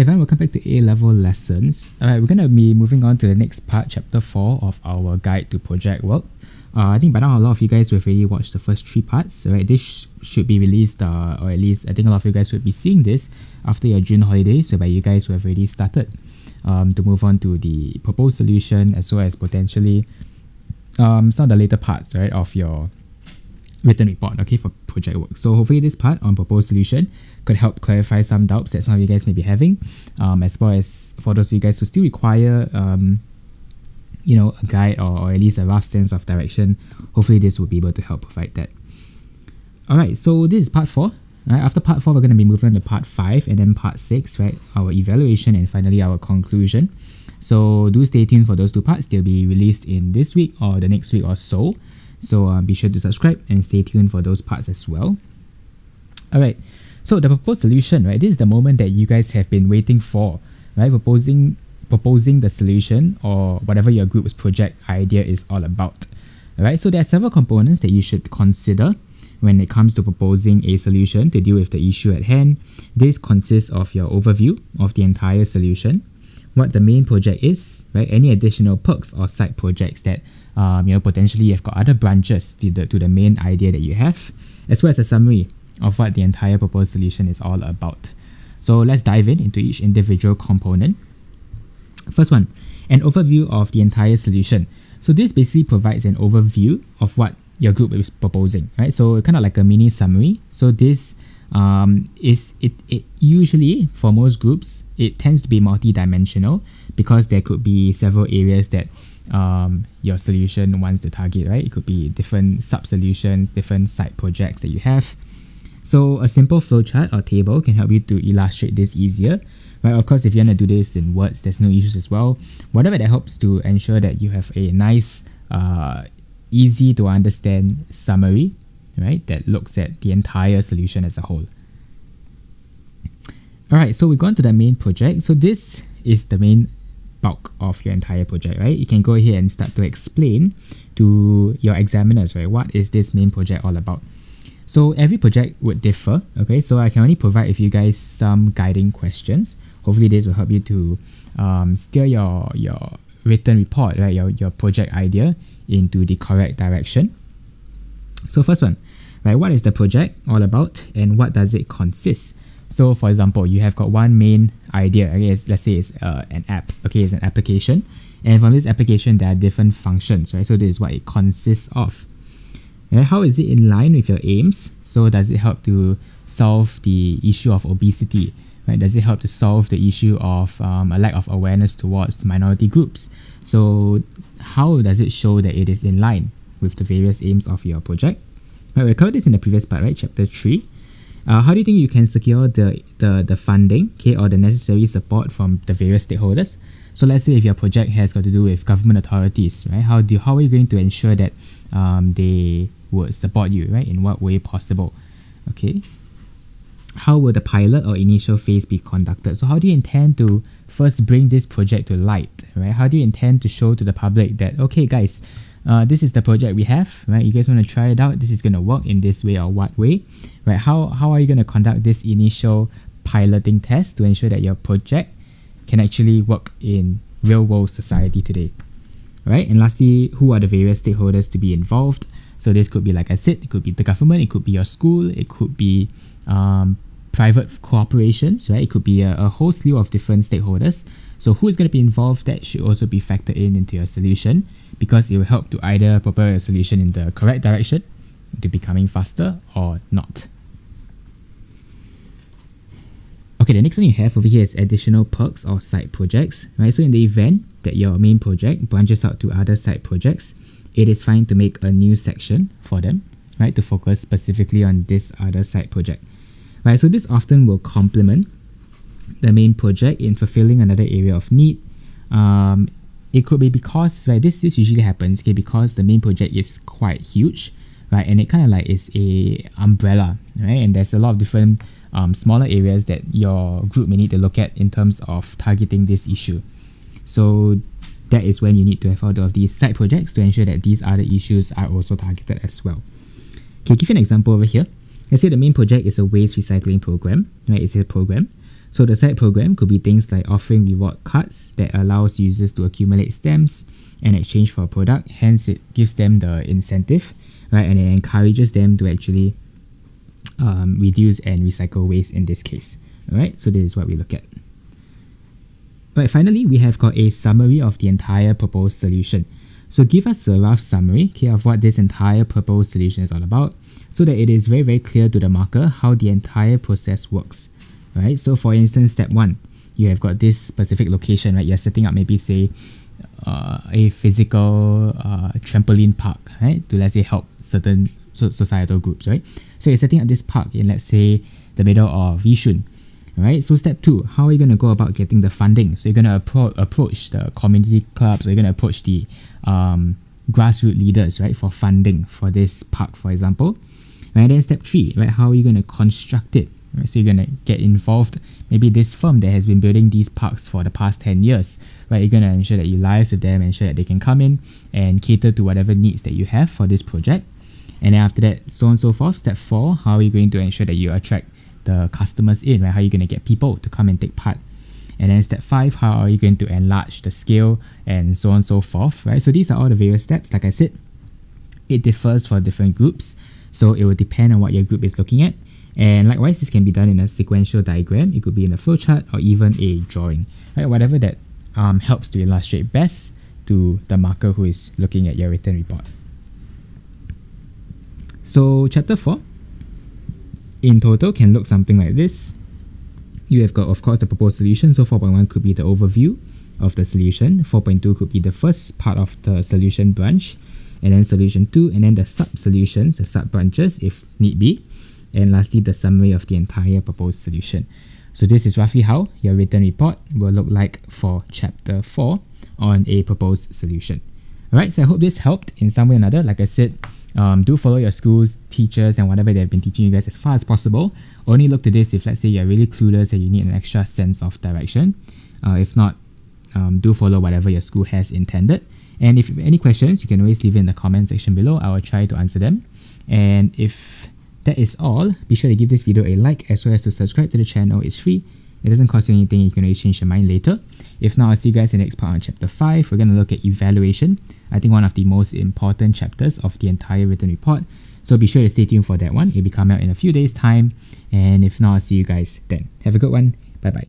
everyone, welcome back to A-Level Lessons. Alright, we're going to be moving on to the next part, chapter 4 of our guide to project work. I think by now a lot of you guys have already watched the first 3 parts. Alright, this should be released, or at least I think a lot of you guys should be seeing this after your June holidays, whereby you guys will have already started to move on to the proposed solution, as well as potentially some of the later parts, right, of your written report, okay, for project work. So hopefully this part on proposed solution could help clarify some doubts that some of you guys may be having, as well as for those of you guys who still require you know, a guide or at least a rough sense of direction. Hopefully this will be able to help provide that. Alright, so this is part 4. Right? After part 4, we're going to be moving on to part 5 and then part 6, right? Our evaluation and finally our conclusion. So do stay tuned for those 2 parts. They'll be released in this week or the next week or so. So be sure to subscribe and stay tuned for those parts as well. Alright, so the proposed solution, right? This is the moment that you guys have been waiting for, right? Proposing the solution or whatever your group's project idea is all about. Alright, so there are several components that you should consider when it comes to proposing a solution to deal with the issue at hand. This consists of your overview of the entire solution, what the main project is, right? Any additional perks or side projects that you know, potentially you've got other branches to the main idea that you have, as well as a summary of what the entire proposed solution is all about. So let's dive into each individual component. First one, an overview of the entire solution. So this basically provides an overview of what your group is proposing, right? So kind of like a mini summary. So this it usually, for most groups, it tends to be multi-dimensional because there could be several areas that your solution wants to target, right? It could be different sub-solutions, different side projects that you have. So a simple flowchart or table can help you to illustrate this easier, right? Of course, if you want to do this in words, there's no issues as well. Whatever that helps to ensure that you have a nice, easy to understand summary, right? That looks at the entire solution as a whole. Alright, so we go on to the main project. So this is the main bulk of your entire project, right? You can go ahead and start to explain to your examiners, right? What is this main project all about? So every project would differ, okay? So I can only provide with you guys some guiding questions. Hopefully this will help you to steer your written report, right? Your project idea into the correct direction. So first one, right? What is the project all about and what does it consist? So for example, you have got one main idea, okay? Let's say it's an app, okay? It's an application. And from this application, there are different functions, right? So this is what it consists of. And how is it in line with your aims? So does it help to solve the issue of obesity? Right? Does it help to solve the issue of a lack of awareness towards minority groups? So how does it show that it is in line with the various aims of your project? Right, we covered this in the previous part, right? Chapter 3. How do you think you can secure the funding, okay, or the necessary support from the various stakeholders? So let's say if your project has got to do with government authorities, right? How are you going to ensure that they would support you, right? In what way possible? Okay. How will the pilot or initial phase be conducted? So how do you intend to first bring this project to light, right? How do you intend to show to the public that, okay guys, this is the project we have, right? You guys want to try it out? This is going to work in this way or what way, right? How are you going to conduct this initial piloting test to ensure that your project can actually work in real world society today, right? And lastly, who are the various stakeholders to be involved? So this could be, like I said, it could be the government, it could be your school, it could be private corporations, right? It could be a whole slew of different stakeholders. So who is going to be involved? That should also be factored into your solution, because it will help to either propel your solution in the correct direction, to becoming faster or not. Okay, the next one you have over here is additional perks or side projects, right? So in the event that your main project branches out to other side projects, it is fine to make a new section for them, right? To focus specifically on this other side project, right? So this often will complement the main project in fulfilling another area of need. It could be because, right, this usually happens, okay, because the main project is quite huge, right? And it kind of like is a umbrella, right? And there's a lot of different smaller areas that your group may need to look at in terms of targeting this issue. So that is when you need to have all of these side projects to ensure that these other issues are also targeted as well. Okay, give you an example over here. Let's say the main project is a waste recycling program, right? It's a program. So the side program could be things like offering reward cards that allows users to accumulate stamps in exchange for a product. Hence, it gives them the incentive, right? And it encourages them to actually reduce and recycle waste in this case. All right, so this is what we look at. Right, finally, we have got a summary of the entire proposed solution. So give us a rough summary, okay, of what this entire proposed solution is all about, so that it is very, very clear to the marker how the entire process works. Right, so for instance, step 1, you have got this specific location, right? You're setting up maybe say a physical trampoline park, right, to let's say help certain societal groups, right? So you're setting up this park in, let's say, the middle of Yishun. Right, so step 2, how are you going to go about getting the funding? So you're going to approach the community clubs, or you're going to approach the grassroots leaders, right, for funding for this park, for example. And then step 3, right, how are you going to construct it? Right, so you're going to get involved, maybe this firm that has been building these parks for the past 10 years, right? You're going to ensure that you liaise with them, ensure that they can come in and cater to whatever needs that you have for this project. And then after that, so on and so forth. Step 4, how are you going to ensure that you attract the customers in, right? How are you going to get people to come and take part? And then step 5, how are you going to enlarge the scale, and so on and so forth, right? So these are all the various steps. Like I said, it differs for different groups, so it will depend on what your group is looking at. And likewise, this can be done in a sequential diagram. It could be in a flowchart or even a drawing, right? Whatever that helps to illustrate best to the marker who is looking at your written report. So chapter 4 in total can look something like this. You have got, of course, the proposed solution. So 4.1 could be the overview of the solution. 4.2 could be the first part of the solution branch, and then solution 2, and then the sub-solutions, the sub-branches if need be, and lastly the summary of the entire proposed solution. So this is roughly how your written report will look like for chapter 4 on a proposed solution. Alright, so I hope this helped in some way or another. Like I said, do follow your school's teachers and whatever they've been teaching you guys as far as possible. Only look to this if, let's say, you're really clueless and you need an extra sense of direction. If not, do follow whatever your school has intended. And if you have any questions, you can always leave it in the comment section below. I will try to answer them. And if that is all, be sure to give this video a like as well as to subscribe to the channel. It's free. It doesn't cost you anything. You can always change your mind later. If not, I'll see you guys in the next part on chapter 5. We're going to look at evaluation. I think one of the most important chapters of the entire written report. So be sure to stay tuned for that one. It'll be coming out in a few days' time. And if not, I'll see you guys then. Have a good one. Bye-bye.